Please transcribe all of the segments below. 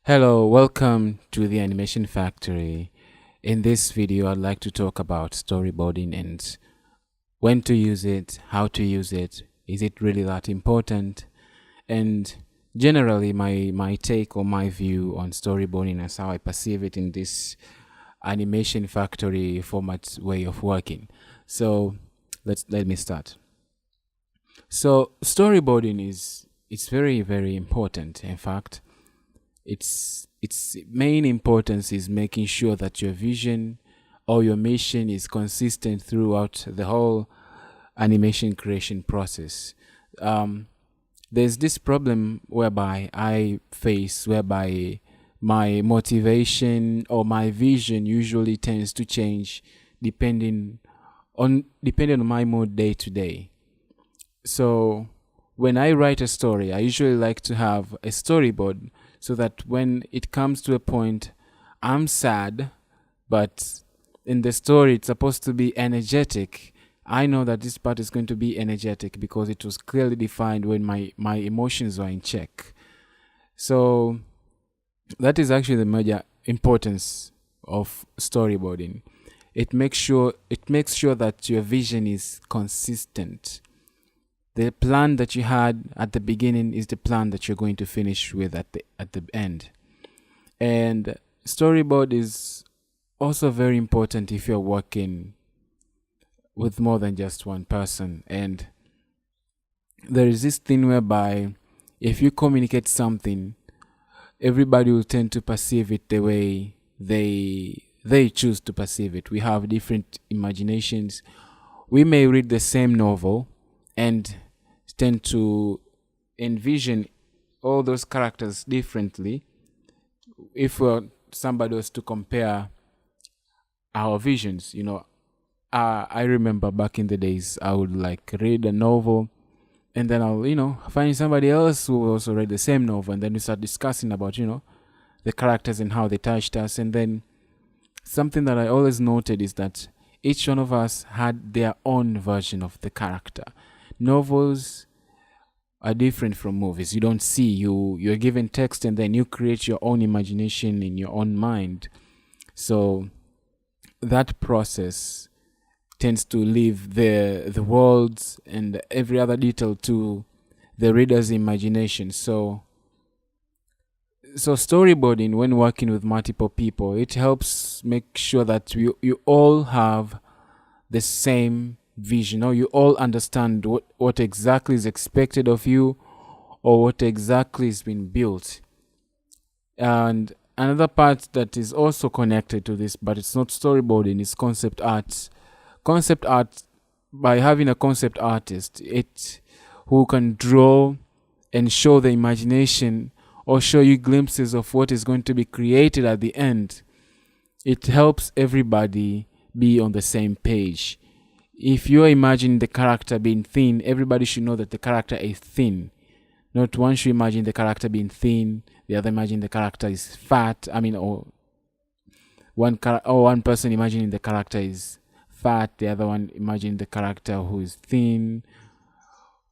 Hello, welcome to the Animation Factory. In this video, I'd like to talk about storyboarding and when to use it, how to use it, is it really that important, and generally my take or my view on storyboarding as how I perceive it in this Animation Factory format way of working. So let me start. So storyboarding is it's very important. In fact, its main importance is making sure that your vision or your mission is consistent throughout the whole animation creation process. There's this problem whereby I face whereby my motivation or my vision usually tends to change depending on my mood day to day. So when I write a story, I usually like to have a storyboard so that when it comes to a point I'm sad, but in the story it's supposed to be energetic, I know that this part is going to be energetic because it was clearly defined when my emotions were in check. So that is actually the major importance of storyboarding. It makes sure that your vision is consistent. The plan that you had at the beginning is the plan that you're going to finish with at the end. And storyboard is also very important if you're working with more than just one person. And there is this thing whereby if you communicate something, everybody will tend to perceive it the way they choose to perceive it. We have different imaginations. We may read the same novel and tend to envision all those characters differently. If somebody was to compare our visions, I remember back in the days I would like read a novel and then I'll find somebody else who also read the same novel, and then we start discussing about the characters and how they touched us. And then something that I always noted is that each one of us had their own version of the character. Novels are different from movies. You don't see, you're given text and then you create your own imagination in your own mind. So that process tends to leave the worlds and every other detail to the reader's imagination. So storyboarding, when working with multiple people, it helps make sure that you all have the same vision, or you all understand what exactly is expected of you or what exactly has been built. And another part that is also connected to this, but it's not storyboarding, is concept art. Concept art, by having a concept artist who can draw and show the imagination or show you glimpses of what is going to be created at the end, it helps everybody be on the same page. If you're imagining the character being thin, everybody should know that the character is thin. Not one should imagine the character being thin, the other imagine the character is fat. Or one person imagining the character is fat, the other one imagining the character who is thin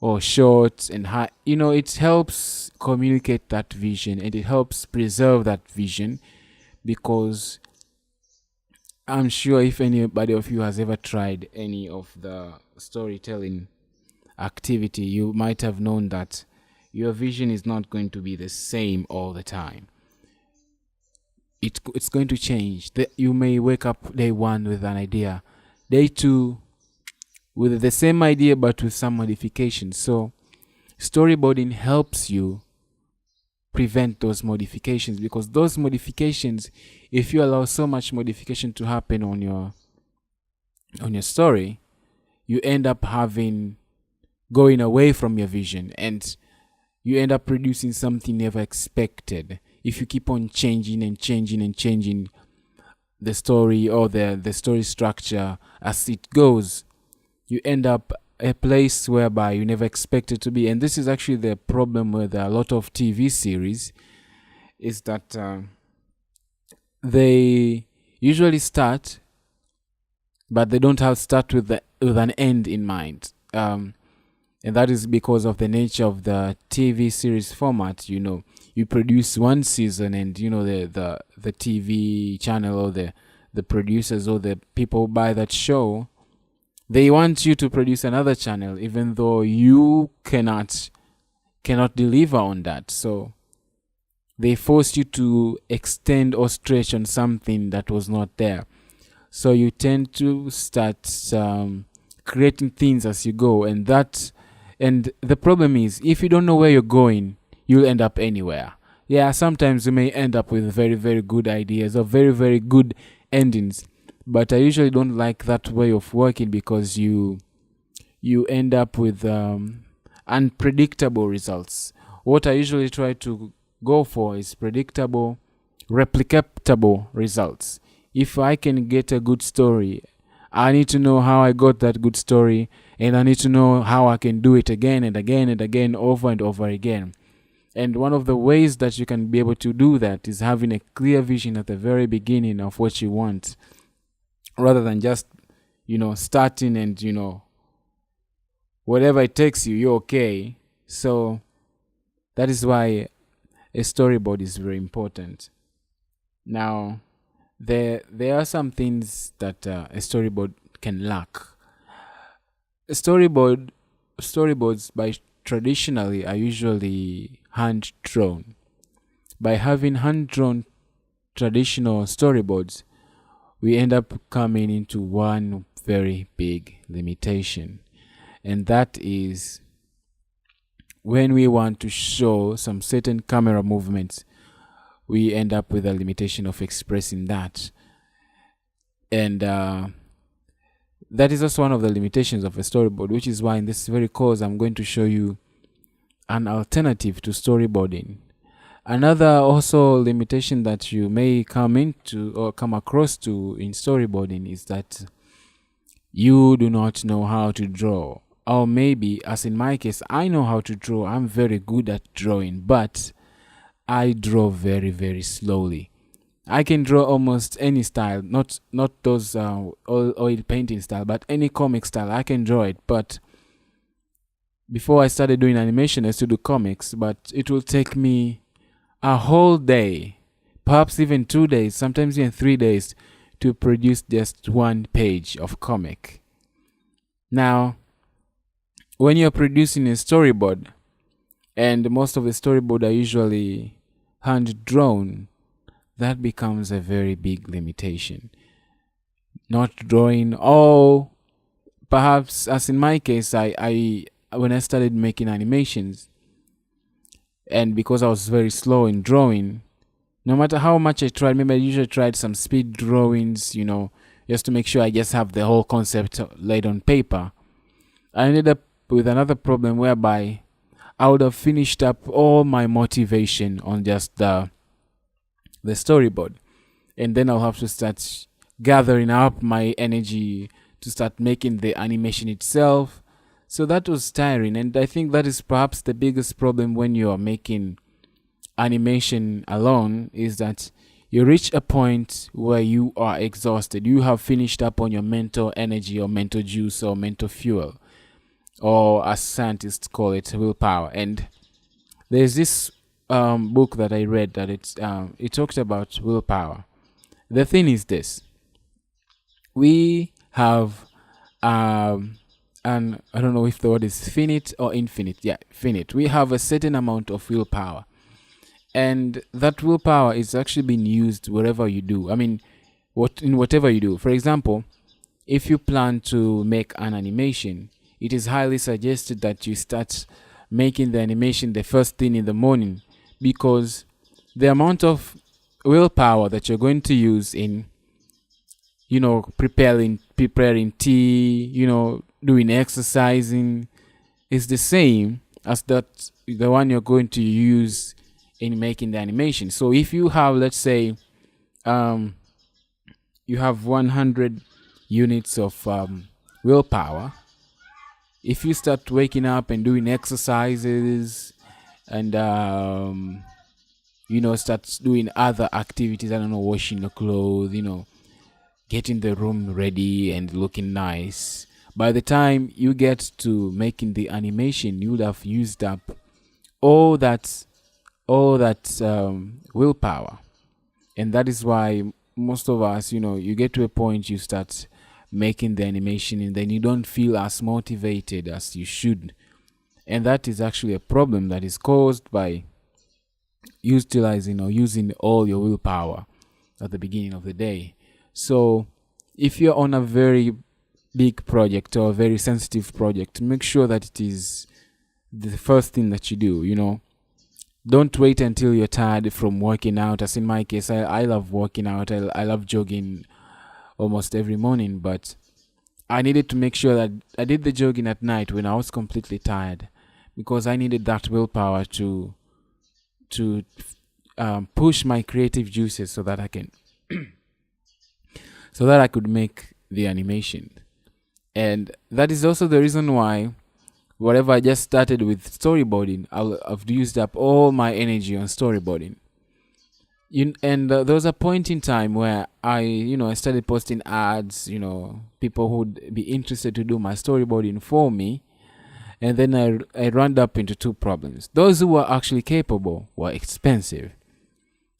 or short and high. It helps communicate that vision and it helps preserve that vision, because I'm sure if anybody of you has ever tried any of the storytelling activity, you might have known that your vision is not going to be the same all the time. It's going to change. You may wake up day one with an idea, day two with the same idea but with some modifications. So storyboarding helps you prevent those modifications, because those modifications, if you allow so much modification to happen on your story, you end up going away from your vision and you end up producing something never expected. If you keep on changing and changing and changing the story or the story structure as it goes, you end up a place whereby you never expected to be. And this is actually the problem with a lot of TV series, is that they usually start, but they don't have start with an end in mind. And that is because of the nature of the TV series format. You you produce one season, and the TV channel, or the producers, or the people who buy that show, they want you to produce another channel, even though you cannot deliver on that. So they force you to extend or stretch on something that was not there. So you tend to start creating things as you go, and the problem is, if you don't know where you're going, you'll end up anywhere. Yeah, sometimes you may end up with very, very good ideas or very, very good endings, but I usually don't like that way of working, because you end up with unpredictable results. What I usually try to go for is predictable, replicable results. If I can get a good story, I need to know how I got that good story, and I need to know how I can do it again and again and again, over and over again. And one of the ways that you can be able to do that is having a clear vision at the very beginning of what you want, rather than just, starting and, whatever it takes you, you're okay. So that is why a storyboard is very important. Now, there are some things that a storyboard can lack. Storyboards by traditionally are usually hand drawn. By having hand drawn traditional storyboards, we end up coming into one very big limitation, and that is when we want to show some certain camera movements, we end up with a limitation of expressing that. And that is also one of the limitations of a storyboard, which is why in this very course I'm going to show you an alternative to storyboarding. Another also limitation that you may come into or come across to in storyboarding is that you do not know how to draw. Or maybe, as in my case, I know how to draw. I'm very good at drawing, but I draw very, very slowly. I can draw almost any style, not those oil painting style, but any comic style. I can draw it. But before I started doing animation, I used to do comics, but it will take me a whole day, perhaps even 2 days, sometimes even 3 days, to produce just one page of comic. Now, when you're producing a storyboard, and most of the storyboard are usually hand drawn, that becomes a very big limitation. Not drawing, or perhaps, as in my case, I when I started making animations, and because I was very slow in drawing, no matter how much I tried, maybe I usually tried some speed drawings, just to make sure I just have the whole concept laid on paper. I ended up with another problem whereby I would have finished up all my motivation on just the storyboard, and then I'll have to start gathering up my energy to start making the animation itself. So that was tiring, and I think that is perhaps the biggest problem when you are making animation alone, is that you reach a point where you are exhausted. You have finished up on your mental energy or mental juice or mental fuel, or as scientists call it, willpower. And there's this book that I read that it talked about willpower. The thing is this: we have and I don't know if the word is finite or infinite. Yeah, finite. We have a certain amount of willpower, and that willpower is actually being used wherever you do. I mean, whatever you do. For example, if you plan to make an animation, it is highly suggested that you start making the animation the first thing in the morning, because the amount of willpower that you're going to use in preparing tea, doing exercising, is the same as the one you're going to use in making the animation. So if you have, let's say, you have 100 units of willpower, if you start waking up and doing exercises and start doing other activities, I don't know, washing the clothes, getting the room ready and looking nice, by the time you get to making the animation, you would have used up all that all that willpower. And that is why most of us, you get to a point you start making the animation and then you don't feel as motivated as you should. And that is actually a problem that is caused by utilizing or using all your willpower at the beginning of the day. So if you're on a very big project or a very sensitive project, make sure that it is the first thing that you do. Don't wait until you're tired from working out. As in my case, I love working out. I love jogging almost every morning, but I needed to make sure that I did the jogging at night when I was completely tired, because I needed that willpower to push my creative juices so that I can so that I could make the animation. And that is also the reason why whatever I just started with storyboarding, I've used up all my energy on storyboarding. There was a point in time where I started posting ads, people who would be interested to do my storyboarding for me. And then I ran up into two problems. Those who were actually capable were expensive.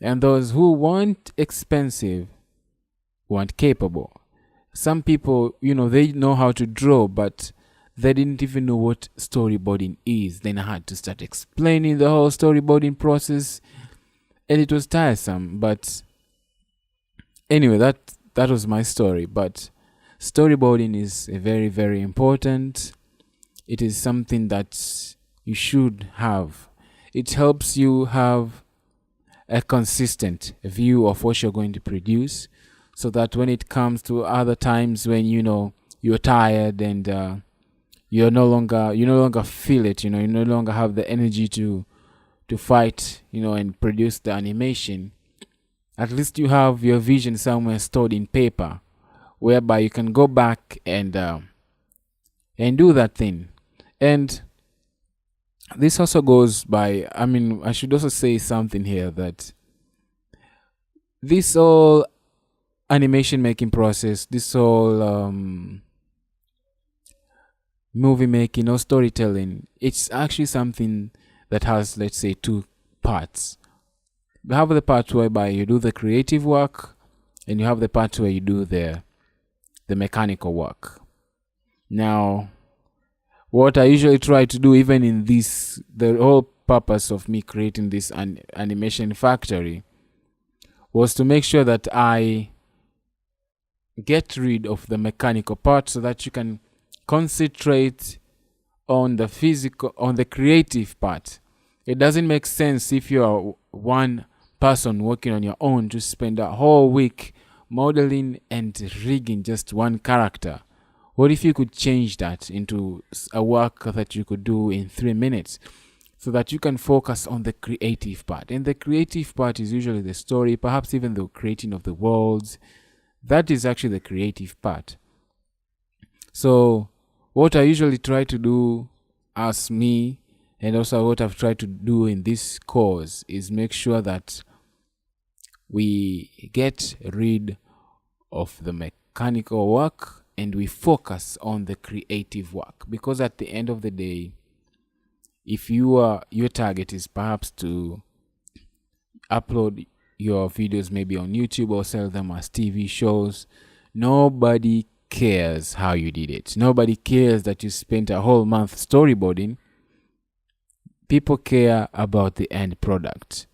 And those who weren't expensive weren't capable. Some people, they know how to draw, but they didn't even know what storyboarding is. Then I had to start explaining the whole storyboarding process, and it was tiresome. But anyway, that was my story. But storyboarding is very, very important. It is something that you should have. It helps you have a consistent view of what you're going to produce, so that when it comes to other times when you're tired and you no longer feel it, you no longer have the energy to fight, and produce the animation, at least you have your vision somewhere stored in paper, whereby you can go back and do that thing. And this also goes by, I should also say something here, that this whole animation making process, this whole movie making or storytelling, it's actually something that has, let's say, two parts. You have the part whereby you do the creative work, and you have the part where you do the mechanical work. Now, what I usually try to do, even in this, the whole purpose of me creating this animation factory, was to make sure that I get rid of the mechanical part so that you can concentrate on the creative part. It doesn't make sense if you are one person working on your own to spend a whole week modeling and rigging just one character. What if you could change that into a work that you could do in 3 minutes, so that you can focus on the creative part? And the creative part is usually the story, perhaps even the creating of the worlds. That is actually the creative part. So what I usually try to do as me, and also what I've tried to do in this course, is make sure that we get rid of the mechanical work and we focus on the creative work. Because at the end of the day, if your target is perhaps to upload your videos maybe on YouTube or sell them as TV shows, nobody cares how you did it. Nobody cares that you spent a whole month storyboarding. People care about the end product.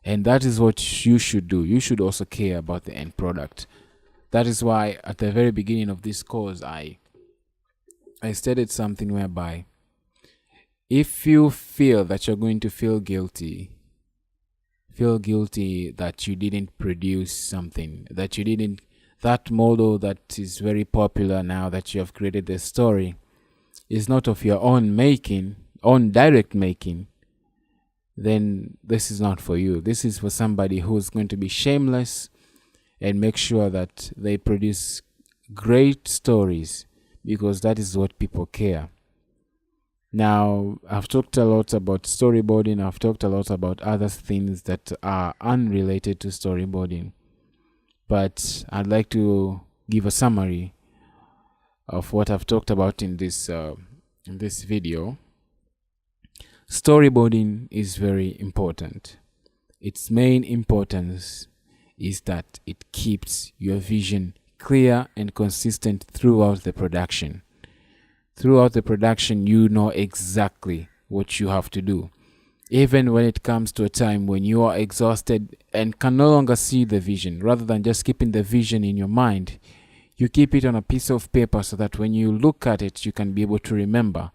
And that is what you should do. You should also care about the end product. That is why at the very beginning of this course, I stated something whereby if you feel that you're going to feel guilty that you didn't produce something, that model that is very popular now, that you have created the story, is not of your own making, own direct making, then this is not for you. This is for somebody who's going to be shameless and make sure that they produce great stories, because that is what people care. Now, I've talked a lot about storyboarding. I've talked a lot about other things that are unrelated to storyboarding. But I'd like to give a summary of what I've talked about in this video. Storyboarding is very important. its main importance is that it keeps your vision clear and consistent throughout the production. Throughout the production, you know exactly what you have to do. Even when it comes to a time when you are exhausted and can no longer see the vision, rather than just keeping the vision in your mind, you keep it on a piece of paper so that when you look at it, you can be able to remember.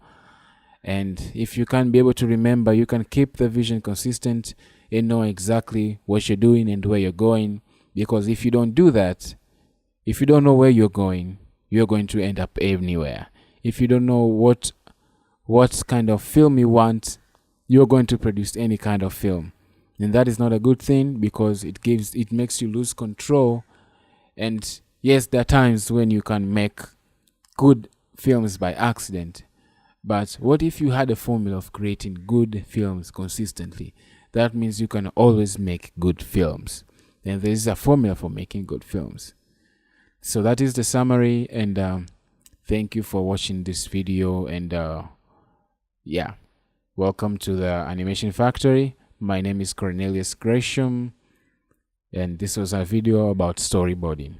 And if you can't be able to remember, you can keep the vision consistent and know exactly what you're doing and where you're going. Because if you don't do that, if you don't know where you're going to end up anywhere. If you don't know what kind of film you want, you're going to produce any kind of film. And that is not a good thing, because it makes you lose control. And yes, there are times when you can make good films by accident. But what if you had a formula of creating good films consistently? That means you can always make good films. And there is a formula for making good films. So that is the summary, and thank you for watching this video, and yeah, welcome to the Animation Factory. My name is Cornelius Gresham, and this was a video about storyboarding.